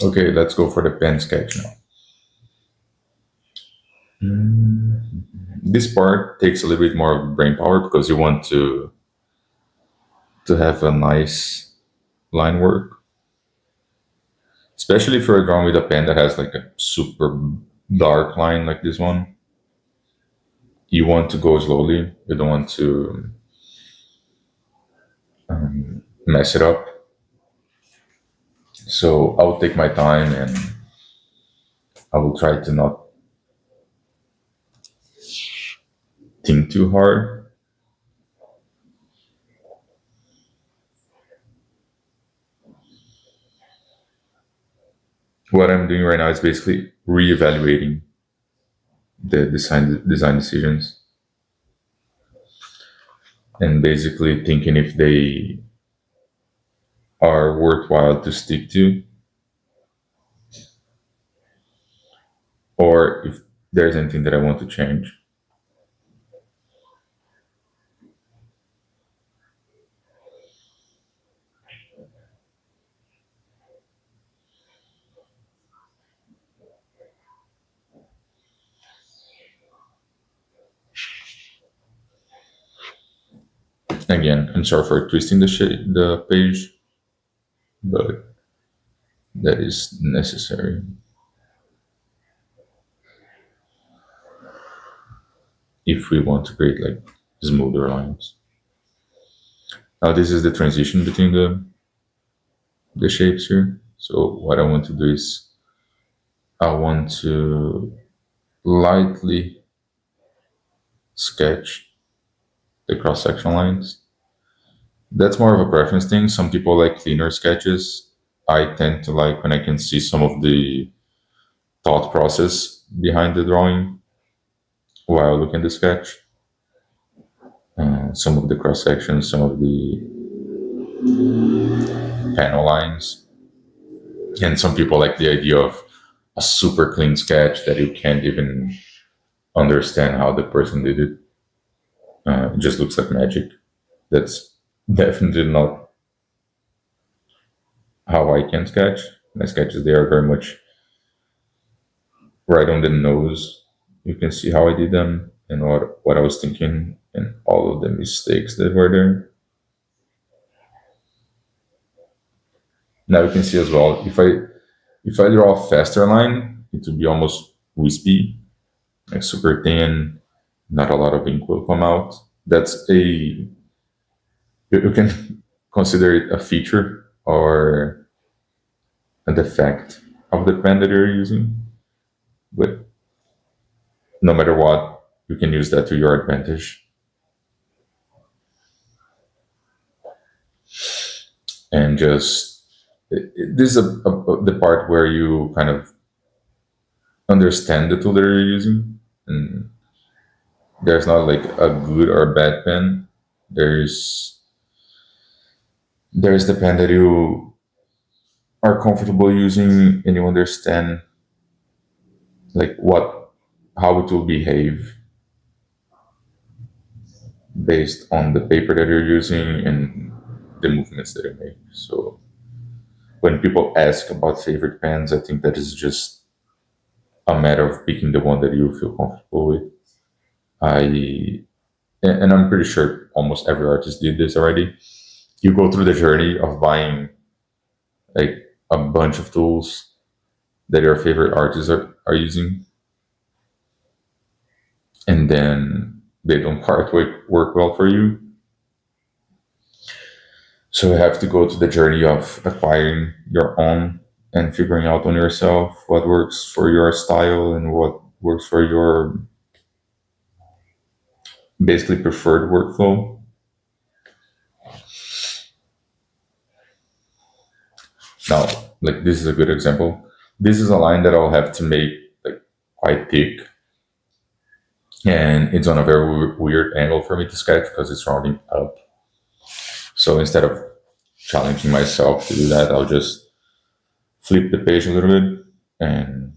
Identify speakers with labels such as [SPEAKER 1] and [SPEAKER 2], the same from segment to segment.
[SPEAKER 1] Okay, let's go for the pen sketch now. This part takes a little bit more brain power because you want to have a nice line work, especially if you're drawing with a pen that has like a super dark line like this one. You want to go slowly. You don't want to mess it up. So I will take my time and I will try to not think too hard. What I'm doing right now is basically reevaluating the design decisions and basically thinking if they are worthwhile to stick to or if there's anything that I want to change. Again, I'm sorry for twisting the page, but that is necessary if we want to create like smoother lines. Now this is the transition between the shapes here. So what I want to do is I want to lightly sketch the cross-section lines. That's more of a preference thing. Some people like cleaner sketches. I tend to like when I can see some of the thought process behind the drawing while looking at the sketch. Some of the cross sections, some of the panel lines, and some people like the idea of a super clean sketch that you can't even understand how the person did it. It just looks like magic. That's definitely not how I can sketch. My sketches, they are very much right on the nose. You can see how I did them and what I was thinking and all of the mistakes that were there. Now you can see as well, if I draw a faster line, it would be almost wispy, like super thin, not a lot of ink will come out. That's you can consider it a feature or a defect of the pen that you're using. But no matter what, you can use that to your advantage. And just this is the part where you kind of understand the tool that you're using, and there's not like a good or a bad pen. There's the pen that you are comfortable using and you understand like what how it will behave based on the paper that you're using and the movements that you make. So when people ask about favorite pens, I think that is just a matter of picking the one that you feel comfortable with. I and I'm pretty sure almost every artist did this already. You go through the journey of buying like a bunch of tools that your favorite artists are using, and then they don't quite work well for you. So you have to go to the journey of acquiring your own and figuring out on yourself what works for your style and what works for your basically preferred workflow. Now, like this is a good example. This is a line that I'll have to make like quite thick, and it's on a very weird angle for me to sketch because it's rounding up. So instead of challenging myself to do that, I'll just flip the page a little bit and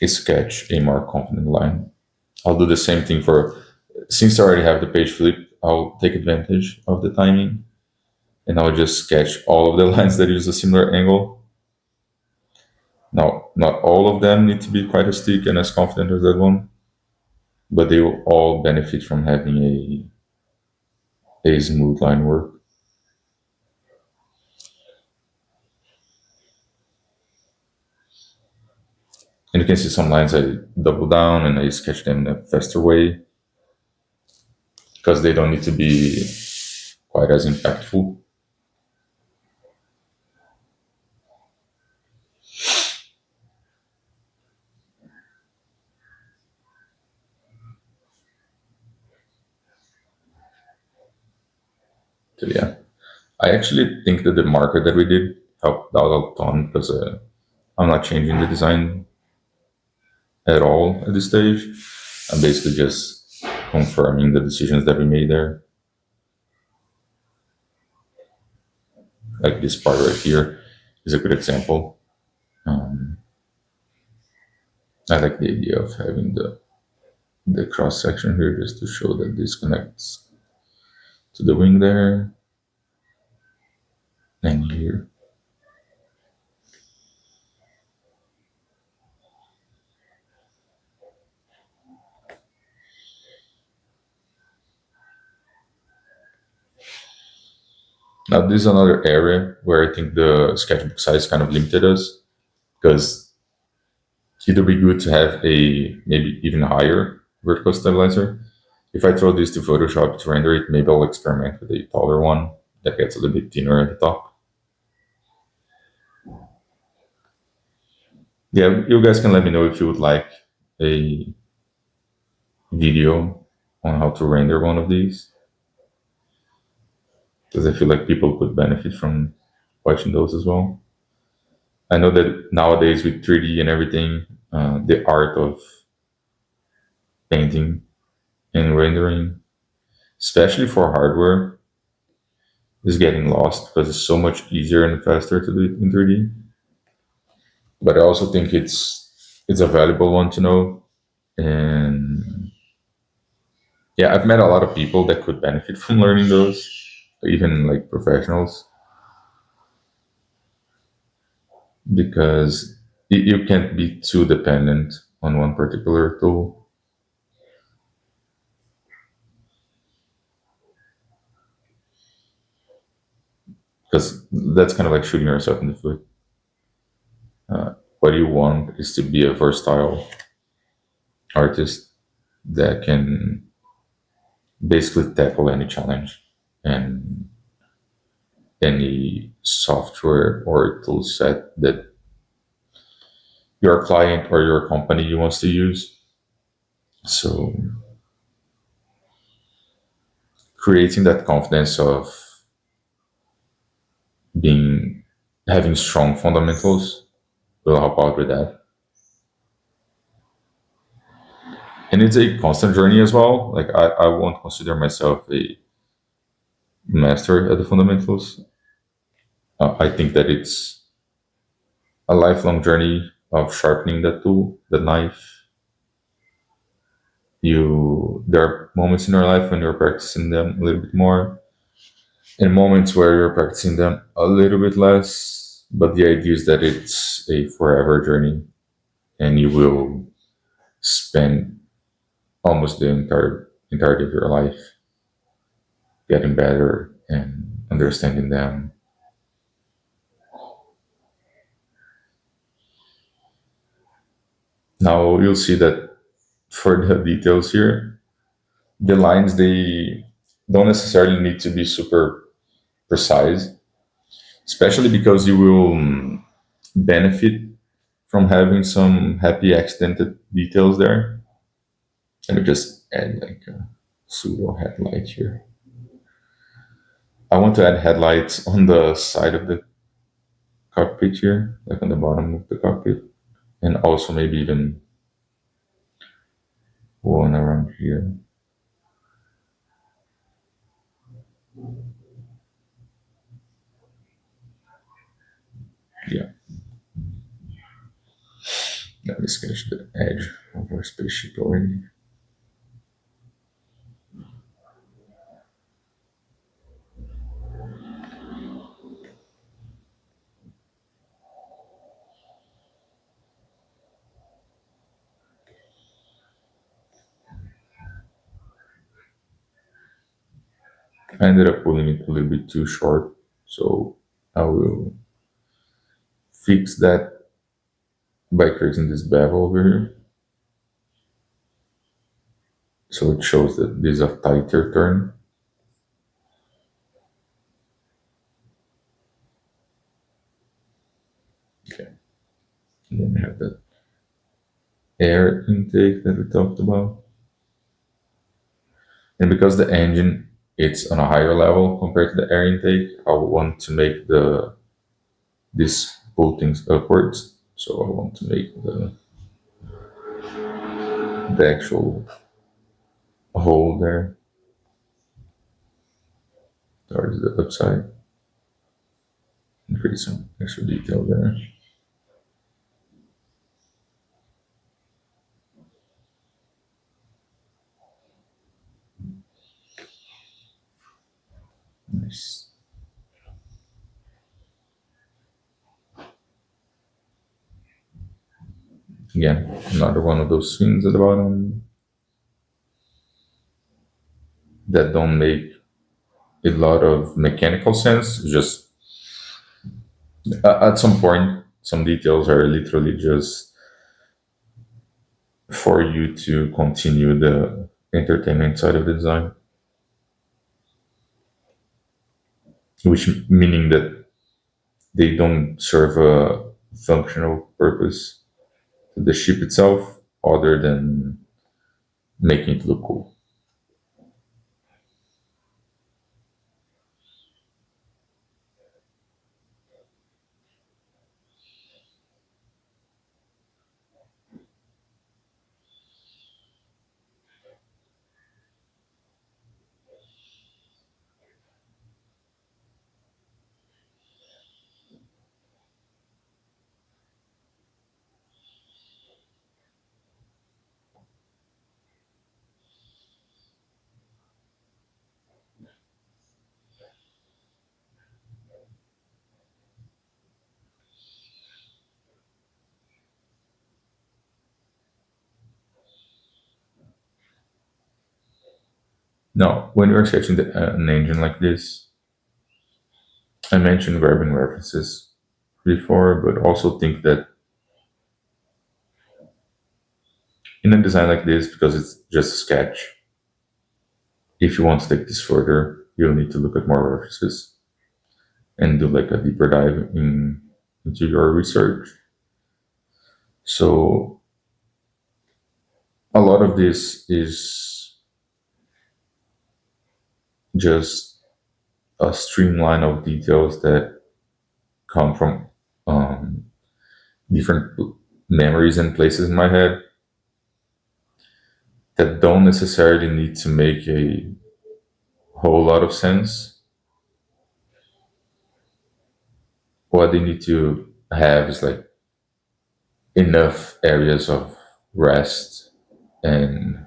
[SPEAKER 1] sketch a more confident line. I'll do the same thing for, since I already have the page flipped, I'll take advantage of the timing and I'll just sketch all of the lines that use a similar angle. Now, not all of them need to be quite as thick and as confident as that one, but they will all benefit from having a smooth line work. And you can see some lines I double down and I sketch them in a faster way because they don't need to be quite as impactful. So yeah, I actually think that the marker that we did helped out a ton because I'm not changing the design at all at this stage. I'm basically just confirming the decisions that we made there. Like this part right here is a good example. I like the idea of having the cross section here just to show that this connects to the wing there and here. Now this is another area where I think the sketchbook size kind of limited us because it would be good to have a maybe even higher vertical stabilizer. If I throw this to Photoshop to render it, maybe I'll experiment with a taller one that gets a little bit thinner at the top. Yeah, you guys can let me know if you would like a video on how to render one of these because I feel like people could benefit from watching those as well. I know that nowadays with 3D and everything, the art of painting and rendering, especially for hardware, is getting lost because it's so much easier and faster to do it in 3D. But I also think it's a valuable one to know. And yeah, I've met a lot of people that could benefit from learning those, even like professionals, because you can't be too dependent on one particular tool. Because that's kind of like shooting yourself in the foot. What you want is to be a versatile artist that can basically tackle any challenge and any software or tool set that your client or your company wants to use. So creating that confidence of being having strong fundamentals will help out with that. And it's a constant journey as well. Like I won't consider myself a master at the fundamentals. I think that it's a lifelong journey of sharpening that tool, the knife. There are moments in your life when you're practicing them a little bit more, and moments where you're practicing them a little bit less. But the idea is that it's a forever journey, and you will spend almost the entirety of your life getting better and understanding them. Now you'll see that for the details here, the lines they don't necessarily need to be super precise, especially because you will benefit from having some happy accidented details there. Let me just add like a pseudo headlight here. I want to add headlights on the side of the cockpit here, like on the bottom of the cockpit, and also maybe even one around here. Yeah, let me sketch the edge of our spaceship already. I ended up pulling it a little bit too short, so I will fix that by creating this bevel over here. So it shows that this is a tighter turn. Okay. And then we have that air intake that we talked about. And because the engine it's on a higher level compared to the air intake, I want to make this pull things upwards. So I want to make the actual hole there towards the upside and create some extra detail there. Nice. Again, another one of those things at the bottom that don't make a lot of mechanical sense. Just at some point, some details are literally just for you to continue the entertainment side of the design, which meaning that they don't serve a functional purpose to the ship itself other than making it look cool. Now, when you're sketching an engine like this, I mentioned grabbing references before, but also think that in a design like this, because it's just a sketch, if you want to take this further, you'll need to look at more references and do like a deeper dive into your research. So a lot of this is just a streamline of details that come from um, different memories and places in my head that don't necessarily need to make a whole lot of sense. What they need to have is like enough areas of rest and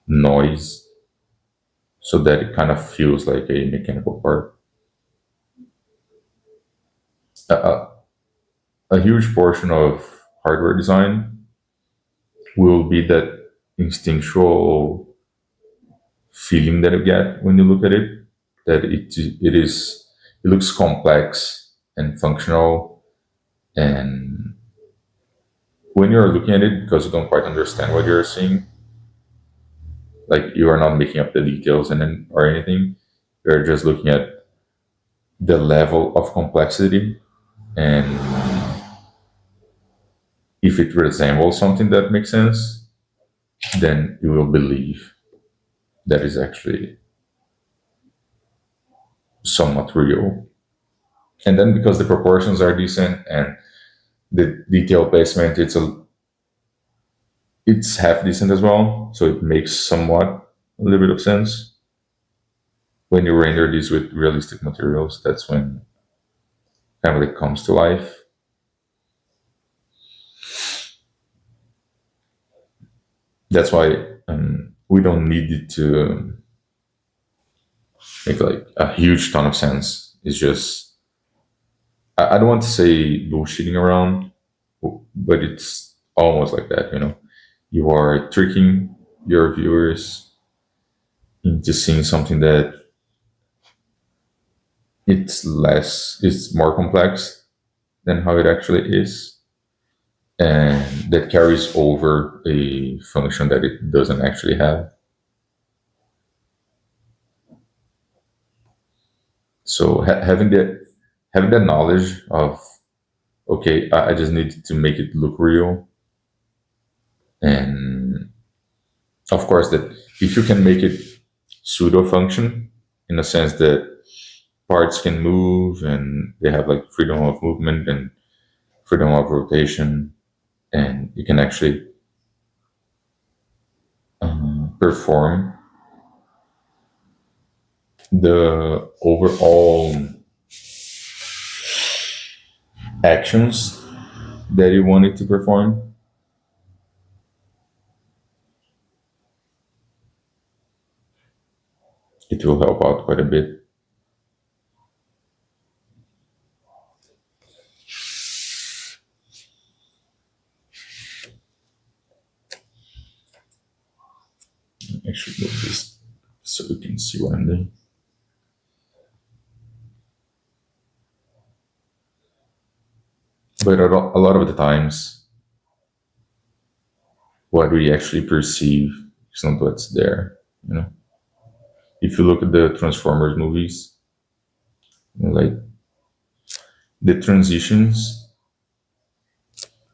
[SPEAKER 1] noise so that it kind of feels like a mechanical part. A, a huge portion of hardware design will be that instinctual feeling that you get when you look at it, that it looks complex and functional, and when you're looking at it because you don't quite understand what you're seeing, like you are not making up the details or anything, you're just looking at the level of complexity, and if it resembles something that makes sense, then you will believe that is actually somewhat real. And then because the proportions are decent and the detail placement, it's half decent as well, so it makes somewhat a little bit of sense. When you render these with realistic materials, that's when kind of like comes to life. That's why we don't need it to make like a huge ton of sense. It's just I don't want to say bullshitting around, but it's almost like that. You are tricking your viewers into seeing something that it's more complex than how it actually is, and that carries over a function that it doesn't actually have. So having that knowledge of, okay, I just need to make it look real, and of course that if you can make it pseudo function in a sense that parts can move and they have like freedom of movement and freedom of rotation, and you can actually perform the overall actions that you want it to perform, it will help out quite a bit. I should move this so you can see what I'm doing. But a lot of the times, what we actually perceive is not what's there. You know, if you look at the Transformers movies, like the transitions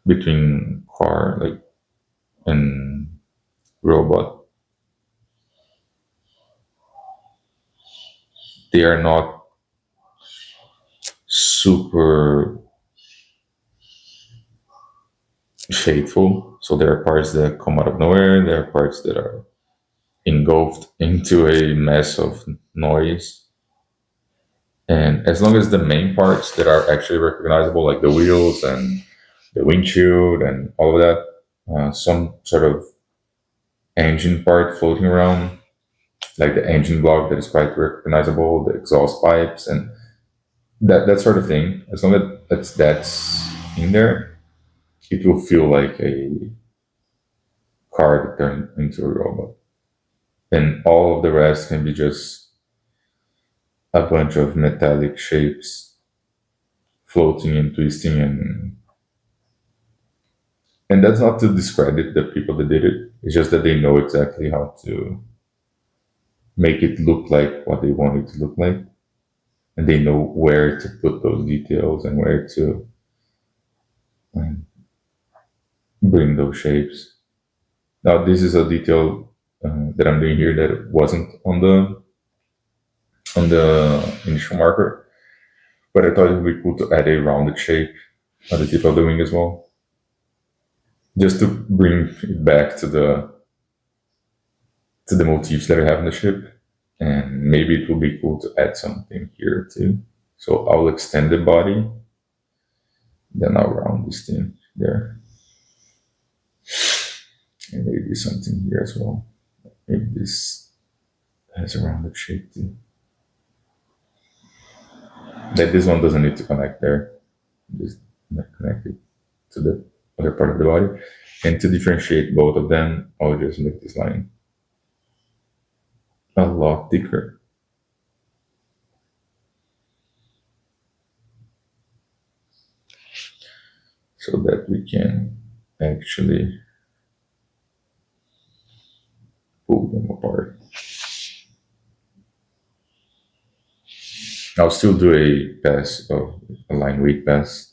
[SPEAKER 1] between car like and robot, they are not super faithful. So there are parts that come out of nowhere. There are parts that are engulfed into a mess of noise. And as long as the main parts that are actually recognizable, like the wheels and the windshield and all of that, some sort of engine part floating around, like the engine block that is quite recognizable, the exhaust pipes, and that sort of thing. As long as that's in there, it will feel like a car that turned into a robot. And all of the rest can be just a bunch of metallic shapes floating and twisting, and that's not to discredit the people that did it. It's just that they know exactly how to make it look like what they want it to look like, and they know where to put those details and where to um, bring those shapes. Now, this is a detail that I'm doing here that wasn't on the initial marker, but I thought it would be cool to add a rounded shape on the tip of the wing as well, just to bring it back to the motifs that I have in the ship. And maybe it will be cool to add something here too. So I'll extend the body, then I'll round this thing there, and maybe something here as well. Maybe this has a rounded shape too. That this one doesn't need to connect there, just connect it to the other part of the body. And to differentiate both of them, I'll just make this line a lot thicker. So that we can actually pull them apart. I'll still do a pass of a line weight pass.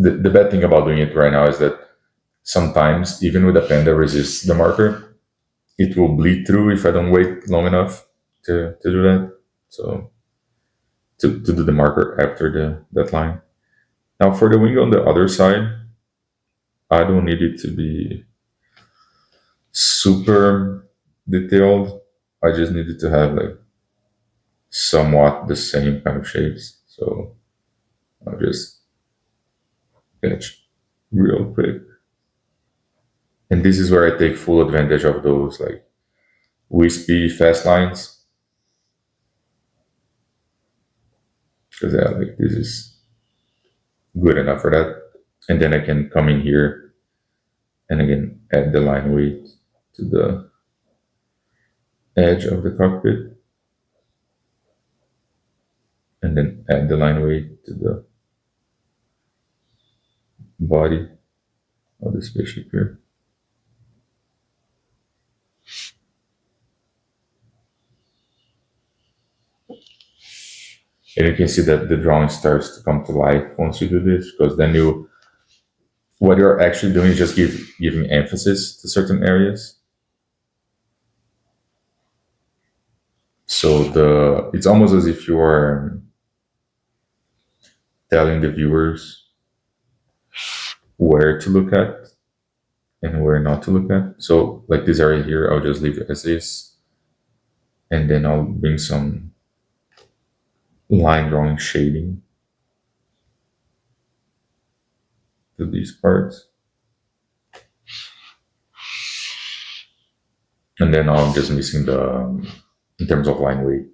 [SPEAKER 1] The bad thing about doing it right now is that sometimes, even with a pen that resists the marker, it will bleed through if I don't wait long enough to do that. So to do the marker after that line. Now for the wing on the other side, I don't need it to be super detailed. I just need it to have like somewhat the same kind of shapes. So I'll just sketch real quick. And this is where I take full advantage of those like wispy fast lines. Because yeah, like this is good enough for that. And then I can come in here and again add the line weight to the edge of the cockpit, and then add the line weight to the body of the spaceship here. And you can see that the drawing starts to come to life once you do this, because then what you're actually doing is just giving emphasis to certain areas. So it's almost as if you're telling the viewers where to look at and where not to look at. So like this area here, I'll just leave it as is, and then I'll bring some line drawing shading to these parts. And then I'm just missing in terms of line weight,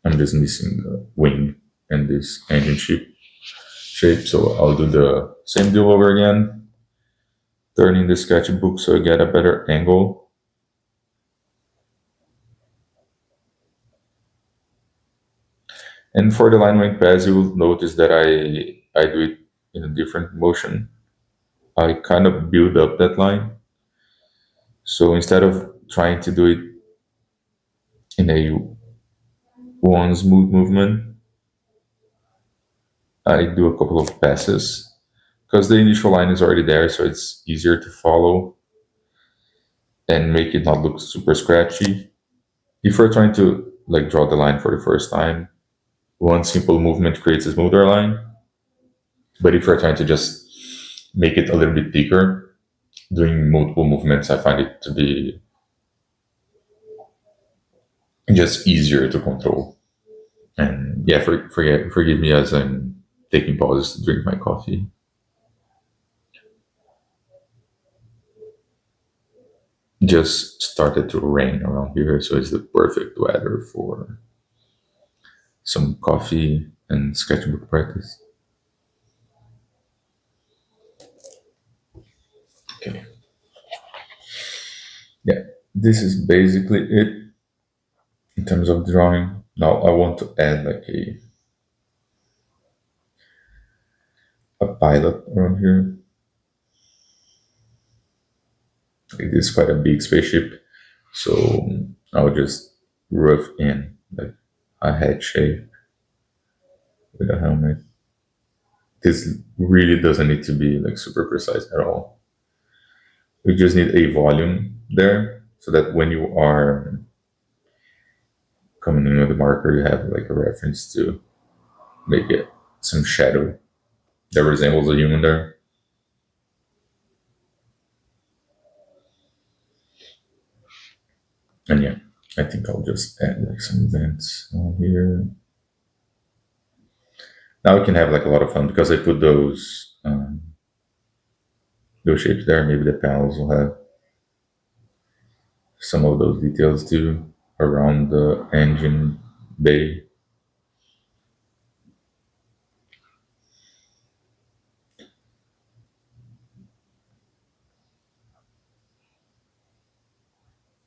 [SPEAKER 1] I'm just missing the wing and this engine shape. So I'll do the same deal over again, turning the sketchbook so I get a better angle. And for the line weight pass, you will notice that I do it in a different motion. I kind of build up that line. So instead of trying to do it in a one smooth movement, I do a couple of passes because the initial line is already there, so it's easier to follow and make it not look super scratchy. If you're trying to like draw the line for the first time, one simple movement creates a smoother line. But if you're trying to just make it a little bit thicker, doing multiple movements, I find it to be just easier to control. And yeah, forgive me as I'm taking pauses to drink my coffee. Just started to rain around here, so it's the perfect weather for some coffee and sketchbook practice. Okay. Yeah, this is basically it in terms of drawing. Now I want to add like a pilot around here. It is quite a big spaceship, so I'll just rough in like a head shape with a helmet. This really doesn't need to be like super precise at all. You just need a volume there so that when you are coming in with the marker, you have like a reference to make it some shadow that resembles a human there. And yeah, I think I'll just add like some vents on here. Now we can have like a lot of fun because I put those shapes there. Maybe the panels will have some of those details too around the engine bay.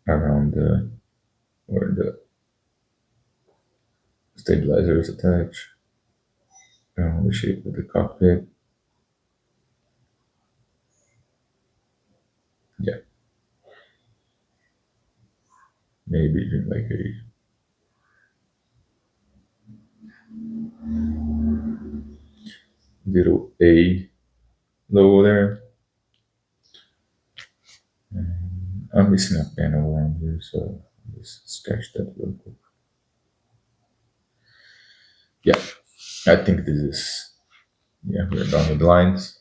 [SPEAKER 1] Around where the stabilizer is attached, around the shape of the cockpit. Yeah, maybe like a little A logo there. And I'm missing a panel around here, so I'll just sketch that real quick. Yeah, I think this is, yeah, we're done with the lines.